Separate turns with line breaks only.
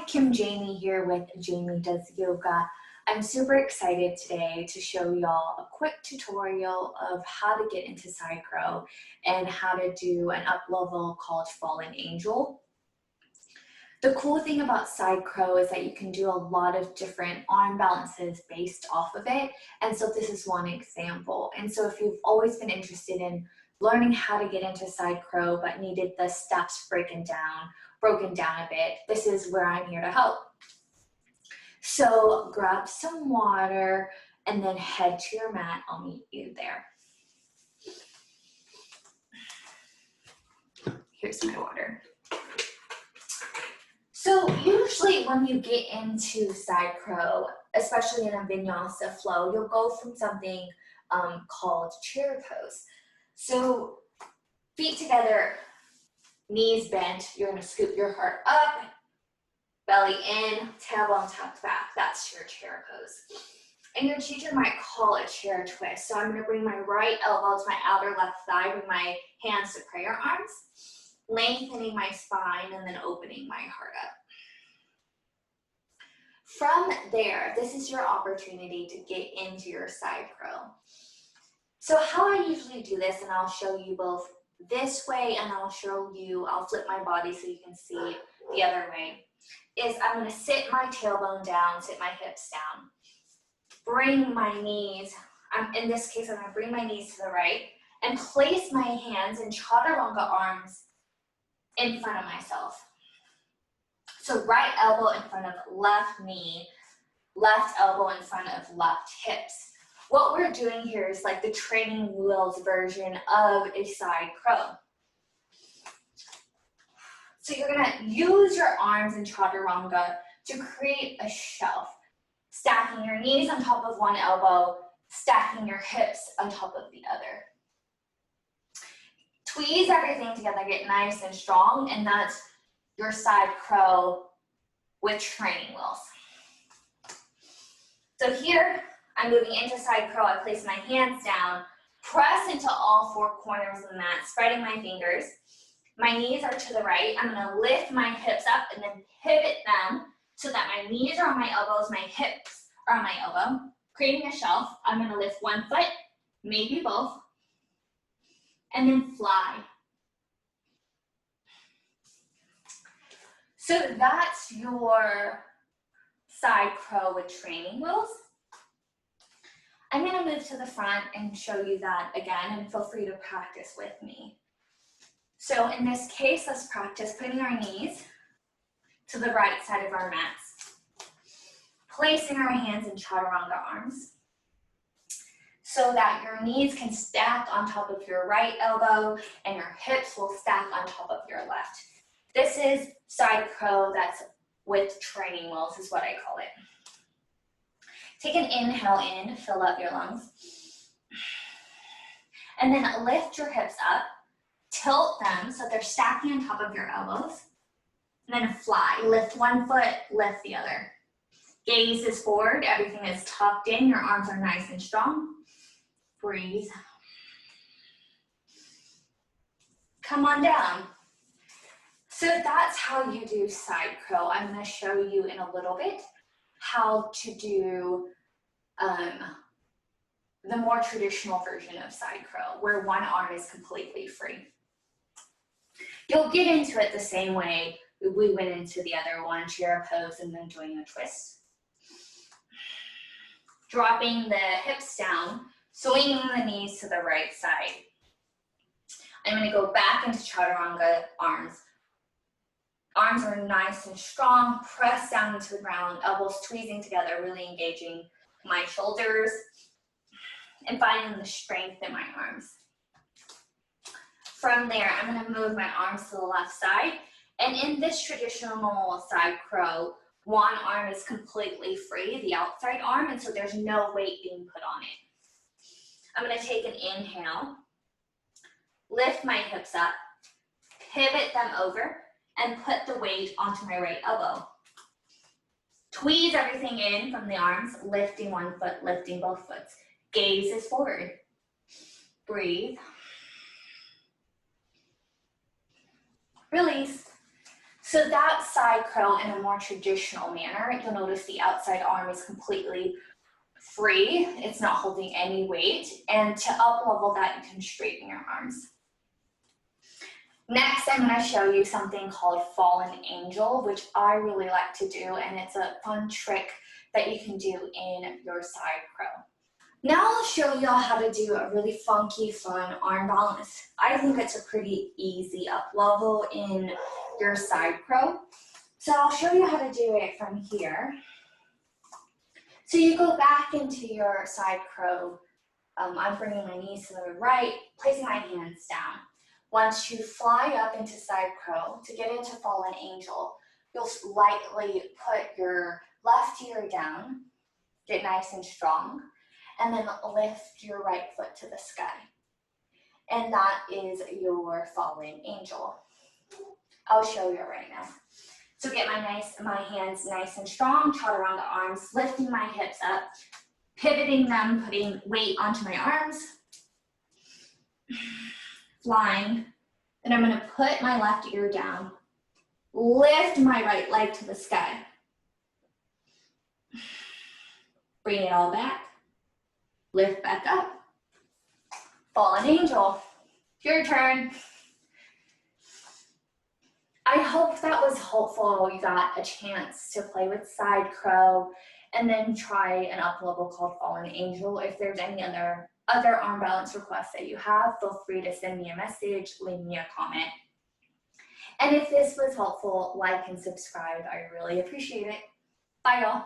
Kim-Jamy here with Jamie Does Yoga. I'm super excited today to show y'all a quick tutorial of how to get into side crow and how to do an up level called fallen angel. The cool thing about side crow is that you can do a lot of different arm balances based off of it, and so this is one example. And so if you've always been interested in learning how to get into side crow but needed the steps broken down a bit, this is where I'm here to help. So grab some water and then head to your mat. I'll meet you there. Here's my water. So usually when you get into side crow, especially in a vinyasa flow, you'll go from something called chair pose. So feet together, knees bent, you're gonna scoop your heart up, belly in, tailbone tucked back. That's your chair pose. And your teacher might call it chair twist. So I'm gonna bring my right elbow to my outer left thigh, bring my hands to prayer arms, lengthening my spine and then opening my heart up. From there, this is your opportunity to get into your side crow. So how I usually do this, and I'll show you both this way and I'll flip my body so you can see the other way, is I'm gonna sit my tailbone down, sit my hips down, bring my knees, in this case I'm gonna bring my knees to the right and place my hands in chaturanga arms in front of myself. So right elbow in front of left knee, left elbow in front of left hips. What we're doing here is like the training wheels version of a side crow. So you're gonna use your arms in chaturanga to create a shelf, stacking your knees on top of one elbow, stacking your hips on top of the other. Squeeze everything together, get nice and strong, and that's your side crow with training wheels. So here, I'm moving into side crow. I place my hands down, press into all four corners of the mat, spreading my fingers. My knees are to the right. I'm gonna lift my hips up and then pivot them so that my knees are on my elbows, my hips are on my elbow, creating a shelf. I'm gonna lift one foot, maybe both, and then fly. So that's your side crow with training wheels. I'm gonna move to the front and show you that again, and feel free to practice with me. So in this case, let's practice putting our knees to the right side of our mats, placing our hands in chaturanga arms so that your knees can stack on top of your right elbow and your hips will stack on top of your left. This is side crow that's with training wheels is what I call it. Take an inhale in, fill up your lungs. And then lift your hips up, tilt them so they're stacking on top of your elbows. And then fly, lift one foot, lift the other. Gaze is forward, everything is tucked in, your arms are nice and strong. Breathe. Come on down. So that's how you do side crow. I'm gonna show you in a little bit how to do the more traditional version of side crow, where one arm is completely free. You'll get into it the same way we went into the other one, chair pose and then doing a twist. Dropping the hips down, swinging the knees to the right side. I'm gonna go back into chaturanga arms. Arms are nice and strong, press down into the ground, elbows squeezing together, really engaging my shoulders and finding the strength in my arms. From there, I'm gonna move my arms to the left side. And in this traditional side crow, one arm is completely free, the outside arm, and so there's no weight being put on it. I'm gonna take an inhale, lift my hips up, pivot them over, and put the weight onto my right elbow. Squeeze everything in from the arms, lifting one foot, lifting both foot. Gaze is forward. Breathe. Release. So that side crow in a more traditional manner, you'll notice the outside arm is completely free. It's not holding any weight. And to up level that, you can straighten your arms. Next, I'm going to show you something called fallen angel, which I really like to do, and it's a fun trick that you can do in your side crow. Now I'll show y'all how to do a really funky, fun arm balance. I think it's a pretty easy up level in your side crow. So I'll show you how to do it from here. So you go back into your side crow. I'm bringing my knees to the right, placing my hands down. Once you fly up into side crow, to get into fallen angel, you'll lightly put your left ear down, get nice and strong, and then lift your right foot to the sky. And that is your fallen angel. I'll show you right now. So get my hands nice and strong, trot around the arms, lifting my hips up, pivoting them, putting weight onto my arms, flying. Then I'm going to put my left ear down, lift my right leg to the sky. Bring it all back, lift back up, fallen angel. Your turn. I hope that was helpful. You got a chance to play with side crow and then try an up level called fallen angel. If there's any other arm balance requests that you have, feel free to send me a message, leave me a comment. And if this was helpful, like and subscribe. I really appreciate it. Bye, y'all.